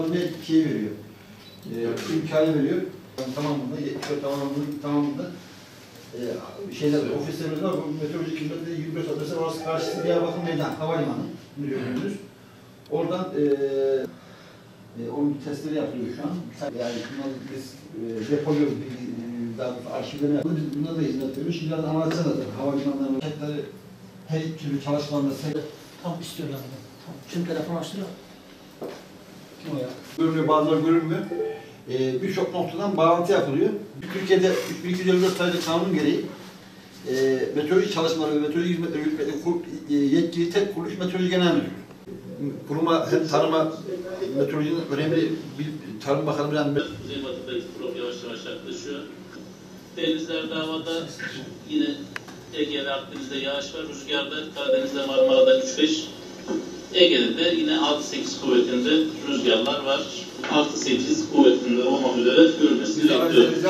Ne şey veriyor, imkanı veriyor. Tamamında, tamamında şeyler, ofislerimiz var. Bu meteorolojik hizmetleri 25 adresi var. Karşısı Diyarbakır Meydan, Havalimanı müdürlüğümüz. Oradan onun testleri yapılıyor şu an. Yani bunları biz depoluyoruz, arşivlerine yapıyoruz. Biz bunlara da hizmet veriyoruz. Şimdi biraz anlatsana da havalimanlarının şirketleri her türlü çalışmalarında tam istiyorlar. Tam. Şimdi telefon açtırıyor. Kim o ya? Görünüyor, bazıları görünmüyor. Birçok noktadan bağlantı yapılıyor. Türkiye'de 3254 sayılı kanun gereği meteoroloji çalışmaları ve meteoroloji hizmetleri yürütmekle yetkili tek kuruluş Meteoroloji Genel Müdürlüğü. Kuruma hem tarıma, meteorolojinin önemli bir Tarım Bakanı yani Kuzey batıdaki profil yavaş yavaş yaklaşıyor. Denizlerde, havada yine Ege ve Akdeniz'de yağış var. Rüzgarda Karadeniz'de, Marmara'da 3-5. Ege'de de yine 6-8 kuvvetinde rüzgarlar var. 6-8 kuvvetinde olmak üzere görülmesini bekliyoruz.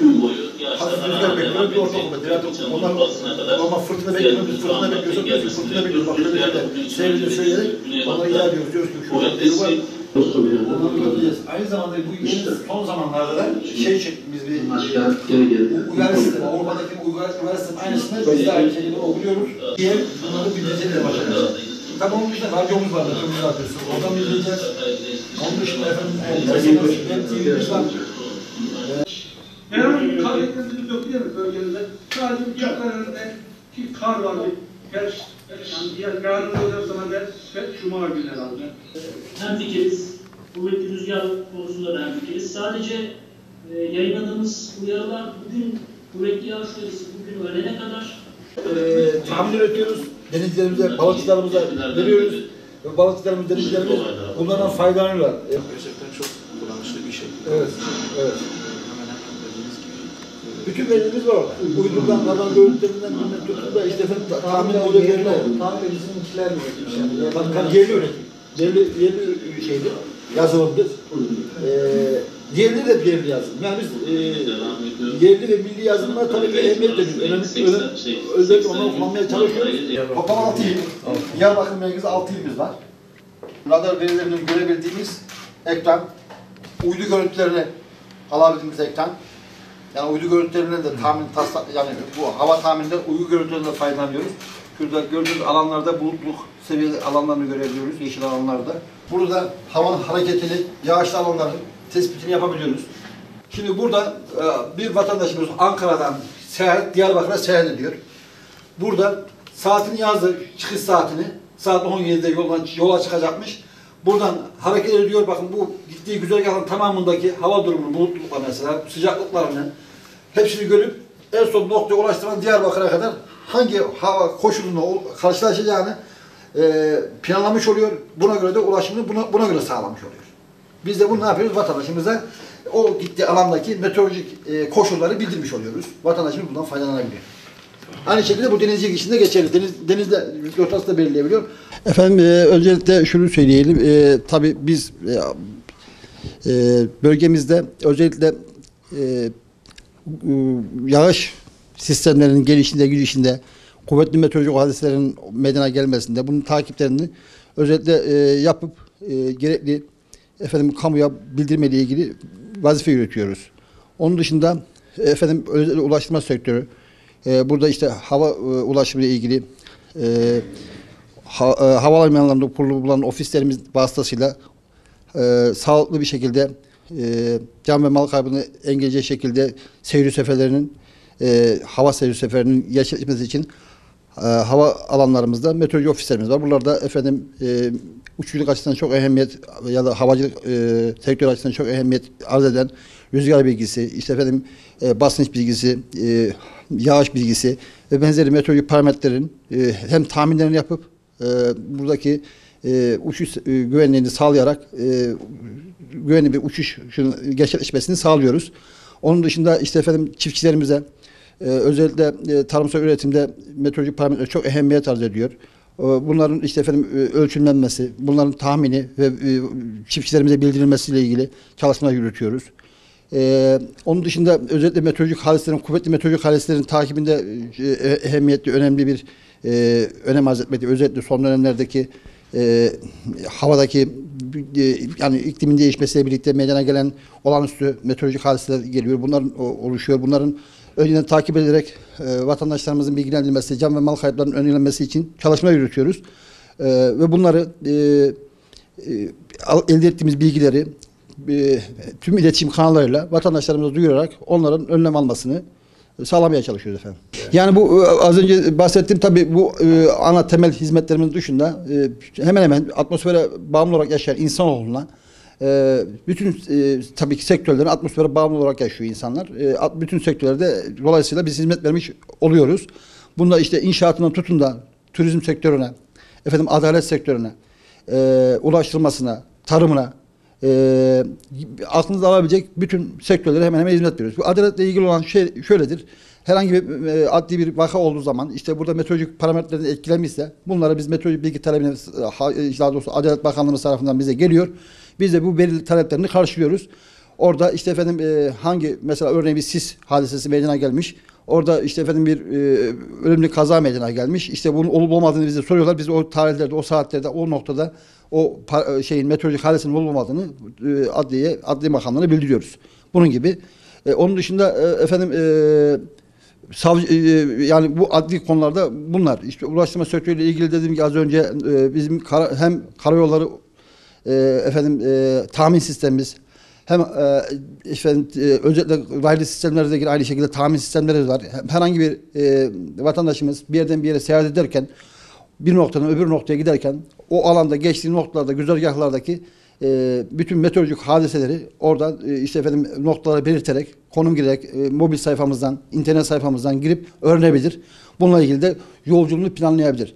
Gün boyu yağışlar devam edecek. Çanın basına kadar fırtına bekliyoruz. Fırtına bekliyoruz. Fırtına bekliyoruz. Sevgili söyleyerek onları iade ediyoruz. Diyoruz ki şu var. Aynı zamanda bu yeni son zamanlarda da biz bir uyarı sistemi, Avrupa'daki uyarı sistemi aynısını biz de aynı şekilde uyguluyoruz. Diğer bunları bildireceğiz başlayacağız. Tabii onun dışında radyomuz var, meteoroloji radyosu. Oradan bildireceğiz. Onun dışında efendim, web TV'miz var. Herhangi kar beklentimiz yok değil mi bölgenizde? Sadece uçaklarındaki kar var. Yani yarın olacak zaman da Cuma günü herhalde. Hemfikiriz. Kuvvetli rüzgar konusunda da hemfikiriz. Sadece yayınladığımız uyarılar bugün kuvvetli yağış uyarısı bugün öğlene kadar Tahmin üretiyoruz. Denizcilerimize, balıkçılarımıza veriyoruz. Ve balıkçılarımız, denizcilerimiz bunlardan faydalanıyorlar. Gerçekten çok kullanışlı bir şey. Evet, evet. Hemen hemen dediğiniz gibi. Bütün verilerimiz var orada. Uydudan, radar görüntülerinden tutun da işte tahmin modellerine. Tahmin bizimkiler üretmiş yani. Tabii yerli üretim. Yerli şeydi. Yazılımdır. Diğerleri de yerli yazılım. Yani biz yerli ve milli yazılımlar tabii ki ehemmiyet veriyoruz. Özellikle onları kullanmaya çalışıyoruz. Toplam 6 il. Diyarbakır merkezi 6 ilimiz var. Radar verilerinin görebildiğimiz ekran, uydu görüntülerini alabildiğimiz ekran. Yani uydu görüntülerinden de yani bu hava tahmininden uydu görüntülerinden faydalanıyoruz. Şurada gördüğünüz alanlarda bulutluk seviyeli alanlarını görebiliyoruz, yeşil alanlarda. Burada havanın hareketini, yağışlı alanların tespitini yapabiliyoruz. Şimdi burada bir vatandaşımız Ankara'dan Diyarbakır'a seyahat ediyor. Burada saatini yazdı, çıkış saatini. Saat 17'de yola çıkacakmış. Buradan hareket ediyor. Bakın bu gittiği güzergahın tamamındaki hava durumunu, bulutlukla mesela, sıcaklıklarını hepsini görüp en son noktaya ulaştıran Diyarbakır'a kadar hangi hava koşulunu karşılaşacağını planlamış oluyor. Buna göre de ulaşımını buna göre sağlamış oluyor. Biz de bunu ne yapıyoruz? Vatandaşımıza o gittiği alandaki meteorolojik koşulları bildirmiş oluyoruz. Vatandaşımız bundan faydalanabiliyor. Aynı şekilde bu denizcilik içinde geçerli. Denizde rotası da belirleyebiliyor. Efendim öncelikle şunu söyleyelim. Tabii biz bölgemizde özellikle yağış sistemlerinin gelişinde, gidişinde, kuvvetli meteorolojik hadiselerin meydana gelmesinde bunun takiplerini özellikle yapıp gerekli kamuya bildirmeyle ilgili vazife yürütüyoruz. Onun dışında özellikle ulaştırma sektörü, burada işte hava ulaşımı ile ilgili havalimanlarında kurulu bulunan ofislerimiz vasıtasıyla sağlıklı bir şekilde can ve mal kaybını engelleyecek şekilde seyir seferlerinin hava seyir seferinin gerçekleşmesi için hava alanlarımızda meteoroloji ofislerimiz var. Buralarda uçuculuk açısından çok ehemmiyet ya da havacılık sektörü açısından çok ehemmiyet arz eden rüzgar bilgisi, işte basınç bilgisi, yağış bilgisi ve benzeri meteorolojik parametrelerin hem tahminlerini yapıp buradaki uçuş güvenliğini sağlayarak güvenli bir uçuş gerçekleşmesini sağlıyoruz. Onun dışında işte çiftçilerimize özellikle tarımsal üretimde meteorolojik parametreler çok ehemmiyet arz ediyor. Bunların işte ölçümlenmesi, bunların tahmini ve çiftçilerimize bildirilmesiyle ilgili çalışmalar yürütüyoruz. Onun dışında özellikle meteorolojik hadiselerin, kuvvetli meteorolojik hadiselerin takibinde ehemmiyetli, önemli bir önem arz etmekte. Özellikle son dönemlerdeki havadaki yani iklimin değişmesiyle birlikte meydana gelen olağanüstü meteorolojik hadiseler geliyor. Bunlar oluşuyor. Bunların önceden takip ederek vatandaşlarımızın bilgilendirilmesi, can ve mal kayıplarının önlenmesi için çalışmalar yürütüyoruz. Ve bunları elde ettiğimiz bilgileri tüm iletişim kanallarıyla vatandaşlarımıza duyurarak onların önlem almasını sağlamaya çalışıyoruz efendim. Yani bu az önce bahsettiğim tabii bu ana temel hizmetlerimiz dışında hemen hemen atmosfere bağımlı olarak yaşayan insanoğluna bütün tabii ki sektörlerin atmosfere bağımlı olarak yaşıyor insanlar. Bütün sektörlerde dolayısıyla biz hizmet vermiş oluyoruz. Bunda işte inşaatından tutun da turizm sektörüne, adalet sektörüne, ulaştırmasına, tarımına, aklınıza alabilecek bütün sektörlere hemen hemen hizmet veriyoruz. Bu adaletle ilgili olan şey şöyledir. Herhangi bir adli bir vaka olduğu zaman işte burada meteorolojik parametrelerin etkilenmişse bunlara biz meteorolojik bilgi talebine daha doğrusu Adalet Bakanlığımız tarafından bize geliyor. Biz de bu belirli taleplerini karşılıyoruz. Orada işte hangi mesela örneğin bir sis hadisesi meydana gelmiş. Orada işte bir ölümlü kaza meydana gelmiş. İşte bunun olup olmadığını bize soruyorlar. Biz o tarihlerde, o saatlerde, o noktada o meteorolojik hadisinin olup olmadığını adli makamlarına bildiriyoruz. Bunun gibi. Onun dışında yani bu adli konularda bunlar. İşte ulaştırma sektörüyle ilgili dediğim gibi az önce bizim hem karayolları tahmin sistemimiz hem özellikle raylı sistemlerde ilgili aynı şekilde tahmin sistemleri var. Herhangi bir vatandaşımız bir yerden bir yere seyahat ederken bir noktadan öbür noktaya giderken o alanda geçtiği noktalarda, güzergahlardaki bütün meteorolojik hadiseleri orada noktaları belirterek, konum girerek mobil sayfamızdan, internet sayfamızdan girip öğrenebilir. Bununla ilgili de yolculuğunu planlayabilir.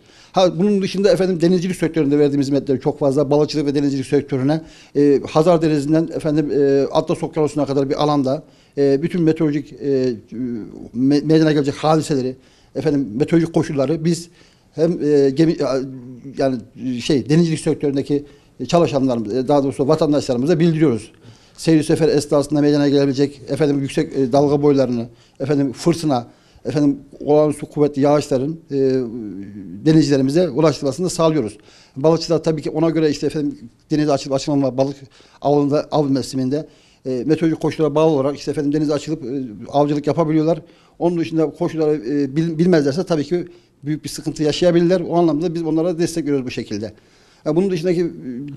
Bunun dışında denizcilik sektöründe verdiğimiz hizmetleri çok fazla. Balıkçılık ve denizcilik sektörüne Hazar Denizi'nden Atlas Okyanusu'na kadar bir alanda bütün meteorolojik meydana gelecek hadiseleri, meteorolojik koşulları biz hem denizcilik sektöründeki çalışanlarımız, daha doğrusu vatandaşlarımıza bildiriyoruz. Seyir sefer esnasında meydana gelebilecek yüksek dalga boylarını, fırtına, olağanüstü kuvvetli yağışların denizcilerimize ulaştırmasını sağlıyoruz. Balıkçılar tabii ki ona göre denize açılıp açılmama balık avında, av mevsiminde meteorolojik koşullara bağlı olarak denize açılıp avcılık yapabiliyorlar. Onun dışında koşulları bilmezlerse tabii ki büyük bir sıkıntı yaşayabilirler. O anlamda biz onlara destek veriyoruz bu şekilde. Bunun dışındaki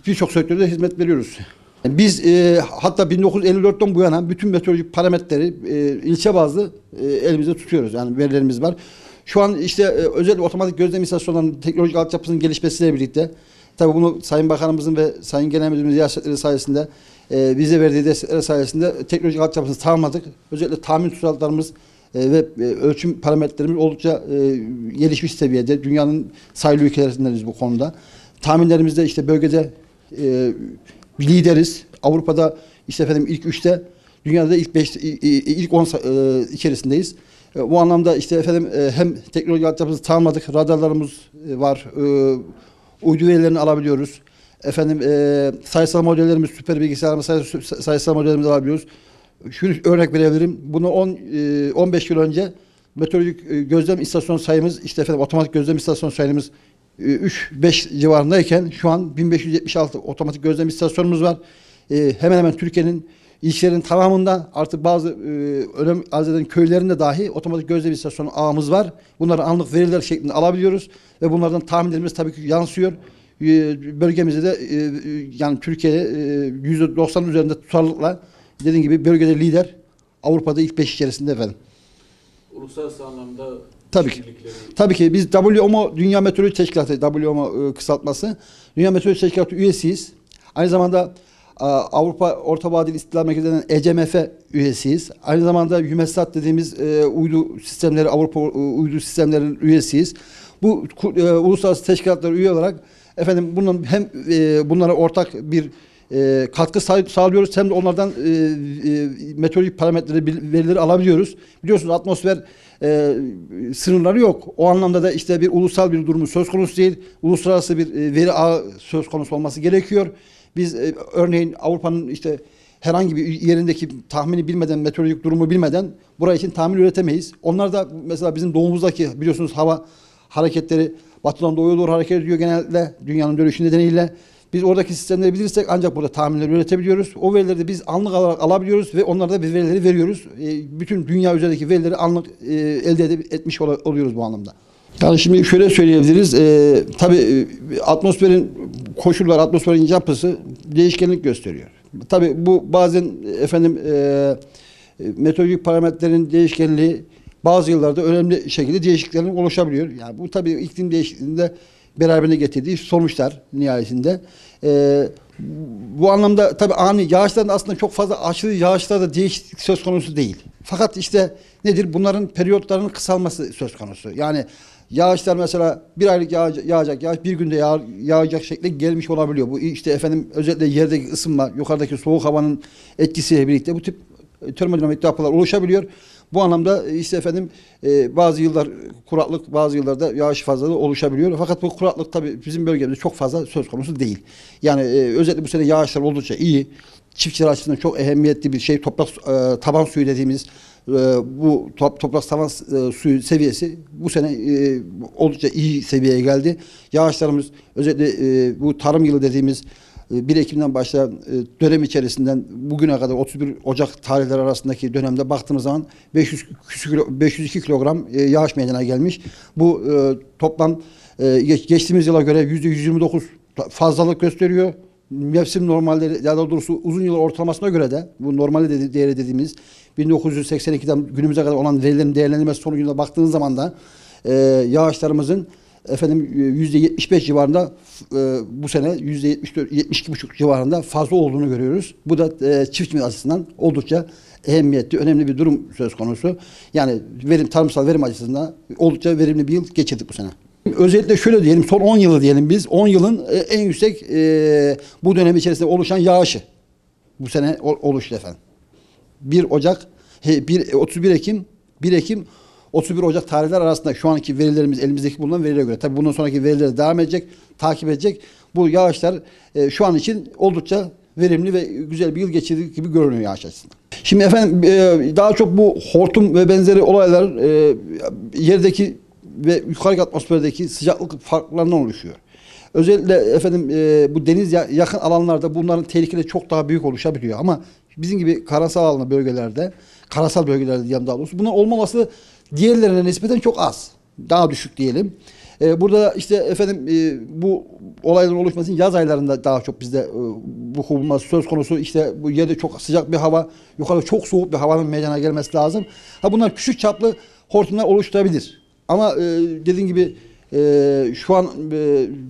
birçok sektörde hizmet veriyoruz. Biz hatta 1954'ten bu yana bütün meteorolojik parametreleri ilçe bazlı elimizde tutuyoruz. Yani verilerimiz var. Şu an özellikle otomatik gözlem istasyonlarının teknolojik altyapısının gelişmesiyle birlikte tabii bunu Sayın Bakanımızın ve Sayın Genel Müdürümüzün ziyaretleri sayesinde bize verdiği destekler sayesinde teknolojik altyapısını tamamladık. Özellikle tahmin tutarlarımız ve ölçüm parametrelerimiz oldukça gelişmiş seviyede. Dünyanın sayılı ülkelerindeyiz bu konuda. Tahminlerimizde bölgede lideriz. Avrupa'da ilk 3'te, dünyada ilk 5, ilk 10 içerisindeyiz. Bu anlamda hem teknoloji altyapımızı tamamladık. Radarlarımız var. Uydu verilerini alabiliyoruz. Sayısal modellerimiz, süper bilgisayarımız, sayısal modellerimizi alabiliyoruz. Şunu örnek verebilirim. Bunu 15 yıl önce meteorolojik gözlem istasyon sayımız, otomatik gözlem istasyon sayımız 3-5 civarındayken şu an 1576 otomatik gözlem istasyonumuz var. Hemen hemen Türkiye'nin ilçelerin tamamında artık bazı önem arz eden köylerinde dahi otomatik gözlem istasyonu ağımız var. Bunları anlık veriler şeklinde alabiliyoruz ve bunlardan tahminlerimiz tabii ki yansıyor. Bölgemizde de yani Türkiye'de %90 üzerinde tutarlılıkla dediğim gibi bölgede lider, Avrupa'da ilk 5 içerisinde efendim. Uluslararası anlamda tabii ki. Tabii ki biz WMO Dünya Meteoroloji Teşkilatı, WMO kısaltması. Dünya Meteoroloji Teşkilatı üyesiyiz. Aynı zamanda Avrupa Orta Vadeli İstihbarat Merkezi'nden ECMF üyesiyiz. Aynı zamanda EUMETSAT dediğimiz uydu sistemleri, Avrupa uydu sistemlerinin üyesiyiz. Bu uluslararası teşkilatlara üye olarak bunun hem bunlara ortak bir katkı sağlıyoruz hem de onlardan meteorolojik parametreleri, verileri alabiliyoruz. Biliyorsunuz atmosfer sınırları yok. O anlamda da bir ulusal bir durumu söz konusu değil. Uluslararası bir veri ağı söz konusu olması gerekiyor. Biz örneğin Avrupa'nın herhangi bir yerindeki tahmini bilmeden, meteorolojik durumu bilmeden buraya için tahmin üretemeyiz. Onlar da mesela bizim doğumuzdaki biliyorsunuz hava hareketleri batıdan doğuya doğru hareket ediyor genellikle dünyanın dönüşü nedeniyle. Biz oradaki sistemleri bilirsek ancak burada tahminleri üretebiliyoruz. O verileri de biz anlık olarak alabiliyoruz ve onlara da biz verileri veriyoruz. Bütün dünya üzerindeki verileri anlık elde etmiş oluyoruz bu anlamda. Yani şimdi şöyle söyleyebiliriz. Tabii atmosferin koşulları, atmosferin yapısı değişkenlik gösteriyor. Tabii bu bazen meteorolojik parametrelerin değişkenliği bazı yıllarda önemli şekilde değişikliklerin oluşabiliyor. Yani bu tabii iklim değişikliğinde beraberinde getirdiği sonuçlar nihayetinde. Bu anlamda tabii ani yağışların aslında çok fazla aşırı yağışlarda değişiklik söz konusu değil. Fakat işte nedir? Bunların periyotlarının kısalması söz konusu. Yani yağışlar mesela bir aylık yağacak yağış bir günde yağacak şekilde gelmiş olabiliyor. Bu işte özellikle yerdeki ısınma, yukarıdaki soğuk havanın etkisiyle birlikte bu tip termodinamik yapılar oluşabiliyor. Bu anlamda işte bazı yıllar kuraklık, bazı yıllarda yağış fazlalığı oluşabiliyor. Fakat bu kuraklık tabii bizim bölgemizde çok fazla söz konusu değil. Yani özellikle bu sene yağışlar oldukça iyi. Çiftçiler açısından çok ehemmiyetli bir şey. Toprak taban suyu dediğimiz bu toprak taban suyu seviyesi bu sene oldukça iyi seviyeye geldi. Yağışlarımız özellikle bu tarım yılı dediğimiz 1 Ekim'den başlayan dönem içerisinden bugüne kadar 31 Ocak tarihleri arasındaki dönemde baktığımız zaman 502 kilogram yağış meydana gelmiş. Bu toplam geçtiğimiz yıla göre %129 fazlalık gösteriyor. Mevsim normalleri, ya da doğrusu uzun yıl ortalamasına göre de bu normal değeri dediğimiz 1982'den günümüze kadar olan verilerin değerlendirmesi sonucunda baktığınız zaman da yağışlarımızın %75 civarında bu sene %72,5 civarında fazla olduğunu görüyoruz. Bu da çiftçimiz açısından oldukça ehemmiyetli, önemli bir durum söz konusu. Yani tarımsal verim açısından oldukça verimli bir yıl geçirdik bu sene. Özellikle şöyle diyelim, son 10 yılı diyelim biz, 10 yılın en yüksek bu dönem içerisinde oluşan yağışı bu sene oluştu efendim. 31 Ekim 31 Ocak tarihler arasında şu anki verilerimiz, elimizdeki bulunan verilere göre. Tabii bundan sonraki veriler devam edecek, takip edecek. Bu yağışlar şu an için oldukça verimli ve güzel bir yıl geçirdiği gibi görünüyor yağış açısından. Şimdi daha çok bu hortum ve benzeri olaylar yerdeki ve yukarı atmosferdeki sıcaklık farklarından oluşuyor. Özellikle bu deniz yakın alanlarda bunların tehlikeleri çok daha büyük oluşabiliyor ama bizim gibi karasal bölgelerde diyelim daha doğrusu bunun olmaması diğerlerine nispeten çok az. Daha düşük diyelim. Burada işte bu olayların oluşması için yaz aylarında daha çok bizde bu bulunması söz konusu. İşte bu yerde çok sıcak bir hava, yukarıda çok soğuk bir havanın meydana gelmesi lazım. Bunlar küçük çaplı hortumlar oluşturabilir. Ama dediğim gibi şu an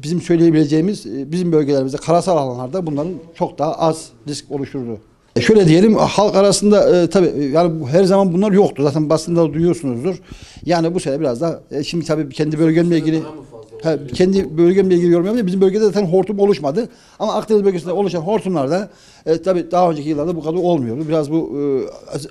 bizim söyleyebileceğimiz bizim bölgelerimizde karasal alanlarda bunların çok daha az risk oluşturduğu. Şöyle diyelim, halk arasında tabii yani her zaman bunlar yoktu. Zaten basında duyuyorsunuzdur. Yani bu sene biraz da şimdi tabii kendi bölgemle ilgili yorum yapıyorum. Bizim bölgede zaten hortum oluşmadı. Ama Akdeniz bölgesinde oluşan hortumlarda tabii daha önceki yıllarda bu kadar olmuyordu. Biraz bu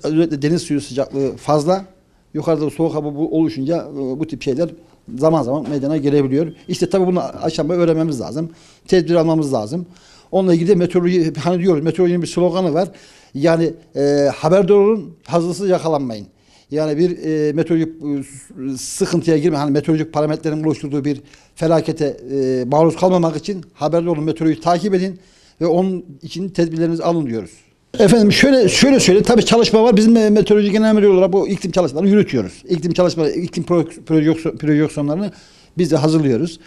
özellikle deniz suyu sıcaklığı fazla. Yukarıda soğuk hava oluşunca bu tip şeyler zaman zaman meydana gelebiliyor. İşte tabii bunu aşamayı öğrenmemiz lazım. Tedbir almamız lazım. Onunla ilgili de meteoroloji, meteorolojinin bir sloganı var. Yani haberdar olun, hazırsız yakalanmayın. Yani bir meteorolojik sıkıntıya girmeyin. Meteorolojik parametrenin oluşturduğu bir felakete maruz kalmamak için haberdar olun, meteorolojiyi takip edin ve onun için tedbirlerinizi alın diyoruz. Şöyle söyleyeyim. Tabii çalışma var. Bizim meteoroloji genel müdürü olarak bu iklim çalışmalarını yürütüyoruz. İklim projeksiyonlarını biz de hazırlıyoruz.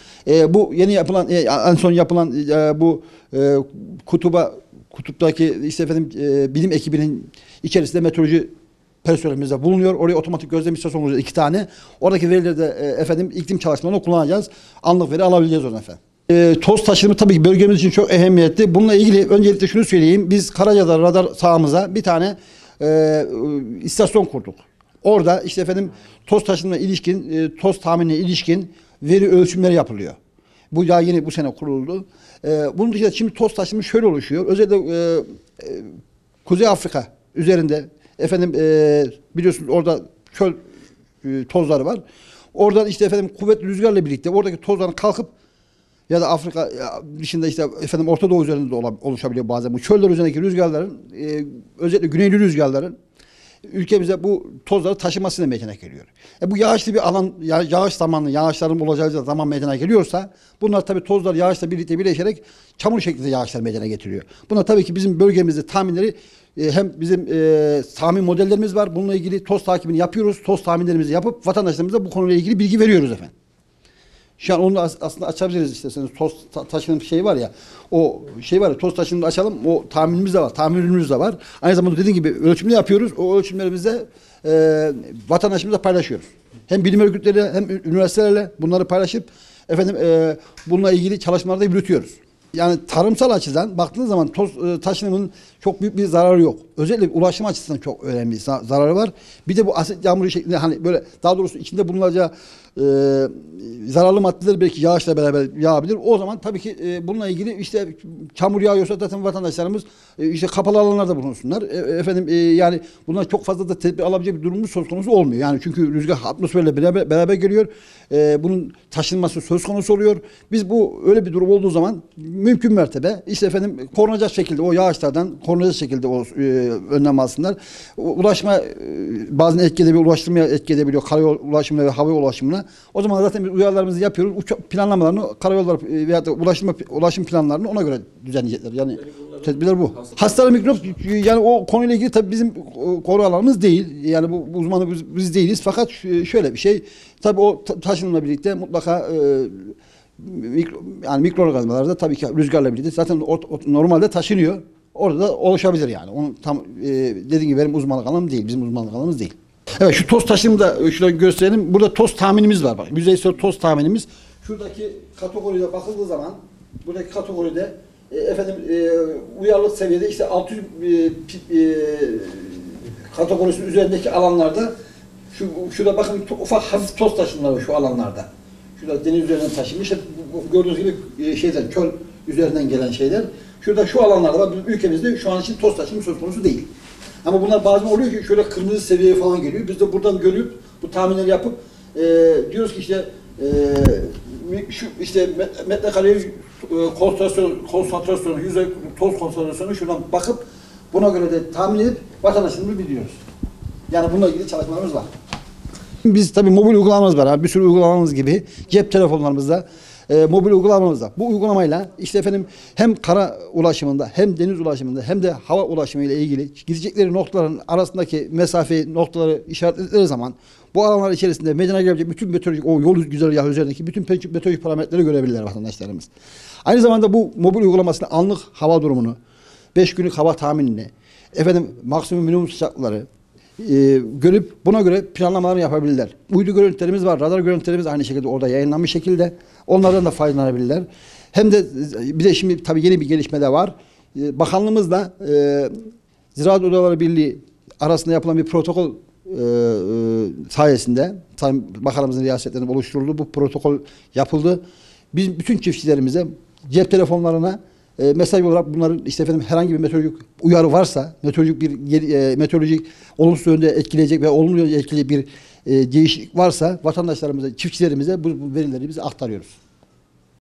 Bu yeni yapılan, en son yapılan bu kutuptaki bilim ekibinin içerisinde meteoroloji personelimiz de bulunuyor. Oraya otomatik gözlem istasyonu olacak 2 tane. Oradaki verileri de iklim çalışmalarını kullanacağız. Anlık veri alabileceğiz oradan efendim. Toz taşınımı tabii ki bölgemiz için çok ehemmiyetli. Bununla ilgili öncelikle şunu söyleyeyim. Biz Karaca'da radar sahamıza bir tane istasyon kurduk. Orada toz taşınımına ilişkin, toz tahminine ilişkin veri ölçümleri yapılıyor. Bu daha yeni bu sene kuruldu. Bunun dışında şimdi toz taşınımı şöyle oluşuyor. Özellikle Kuzey Afrika üzerinde biliyorsunuz orada çöl tozları var. Oradan kuvvetli rüzgarla birlikte oradaki tozların kalkıp ya da Afrika dışında Orta Doğu üzerinde de oluşabiliyor bazen. Bu çöller üzerindeki rüzgarların özellikle güneyli rüzgarların ülkemize bu tozları taşımasıyla meydana geliyor. Bu yağışlı bir alan, yağış zamanı, yağışların olacağı zaman meydana geliyorsa bunlar tabii tozlar yağışla birlikte birleşerek çamur şeklinde yağışlar meydana getiriyor. Buna tabii ki bizim bölgemizde tahminleri hem bizim tahmin modellerimiz var. Bununla ilgili toz takibini yapıyoruz. Toz tahminlerimizi yapıp vatandaşlarımıza bu konuyla ilgili bilgi veriyoruz efendim. Şu an onu aslında açabiliriz isterseniz. Toz taşının şeyi var ya, o şey var ya, toz taşını açalım. O tahminimiz de var, tahmin ürünümüz de var. Aynı zamanda dediğim gibi ölçümle yapıyoruz. O ölçümlerimizi vatandaşımıza paylaşıyoruz. Hem bilim örgütleriyle hem üniversitelerle bunları paylaşıp efendim bununla ilgili çalışmalarda yürütüyoruz. Yani tarımsal açıdan baktığınız zaman toz taşınımının çok büyük bir zararı yok. Özellikle ulaşım açısından çok önemli zararı var. Bir de bu asit yağmuru şeklinde hani böyle daha doğrusu içinde bulunacağı zararlı maddeler belki yağışla beraber yağabilir. O zaman tabii ki bununla ilgili işte çamur yağıyorsa zaten vatandaşlarımız işte kapalı alanlarda bulunsunlar. Efendim yani bundan çok fazla da tedbir alabileceği bir durumumuz söz konusu olmuyor. Yani çünkü rüzgar atmosferle beraber geliyor. Bunun taşınması söz konusu oluyor. Biz bu öyle bir durum olduğu zaman mümkün mertebe işte efendim korunacak şekilde o yağışlardan korunacak şekilde o önlem alsınlar. Ulaşma bazen etki edebiliyor, ulaştırmaya etki edebiliyor. Karayol ulaşımına ve hava ulaşımına. O zaman zaten biz uyarılarımızı yapıyoruz. Planlamalarını, karayollar veya da ulaşım planlarını ona göre düzenleyecekler. Yani tedbirler bu. Hastalık mikrop yani o konuyla ilgili tabii bizim konu alanımız değil. Yani bu uzmanı biz değiliz. Fakat şöyle bir şey. Tabii o taşınımla birlikte mutlaka yani mikroorganizmalar da tabii ki rüzgarla birlikte zaten normalde taşınıyor. Orada da oluşabilir yani. Onun tam dediğim gibi benim uzmanlık alanım değil. Bizim uzmanlık alanımız değil. Evet, şu toz taşını da şöyle gösterelim. Burada toz tahminimiz var. Bak, yüzeysel toz tahminimiz. Şuradaki kategoride bakıldığı zaman buradaki kategoride efendim uyarlılık seviyede işte 600 kategorisinin üzerindeki alanlarda şurada bakın ufak hafif toz taşınları var şu alanlarda. Şurada deniz üzerinden taşınmış. Gördüğünüz gibi şeyler, çöl üzerinden gelen şeyler. Şurada şu alanlarda var. Ülkemizde şu an için toz taşınma söz konusu değil. Ama bunlar bazen oluyor ki şöyle kırmızı seviyeye falan geliyor. Biz de buradan görüp bu tahminleri yapıp diyoruz ki işte şu işte metrekare konsantrasyonu, yüzey toz konsantrasyonu şuradan bakıp buna göre de tahmin edip vatandaşlarımızı biliyoruz. Yani bununla ilgili çalışmalarımız var. Biz tabii mobil uygulamamız var. Bir sürü uygulamamız gibi cep telefonlarımızda mobil uygulamamızda. Bu uygulamayla işte efendim hem kara ulaşımında hem deniz ulaşımında hem de hava ulaşımı ile ilgili gidecekleri noktaların arasındaki mesafe noktaları işaretledikleri zaman bu alanlar içerisinde meydana gelebilecek bütün meteorolojik o yol güzergahı üzerindeki bütün meteorolojik parametreleri görebilirler vatandaşlarımız. Aynı zamanda bu mobil uygulamasıyla anlık hava durumunu, 5 günlük hava tahminini, efendim maksimum minimum sıcaklıkları görüp buna göre planlamalarını yapabilirler. Uydu görüntülerimiz var, radar görüntülerimiz aynı şekilde orada yayınlanmış şekilde. Onlardan da faydalanabilirler. Hem de bir de şimdi tabii yeni bir gelişme de var. Bakanlığımızla Ziraat Odaları Birliği arasında yapılan bir protokol sayesinde bakanımızın riyasetlerinde oluşturuldu. Bu protokol yapıldı. Biz bütün çiftçilerimize cep telefonlarına mesaj olarak bunların işte efendim herhangi bir meteorolojik uyarı varsa, meteorolojik olumsuz yönde etkileyecek ve olumlu yönde etkileyecek bir değişiklik varsa vatandaşlarımıza, çiftçilerimize bu verileri biz aktarıyoruz.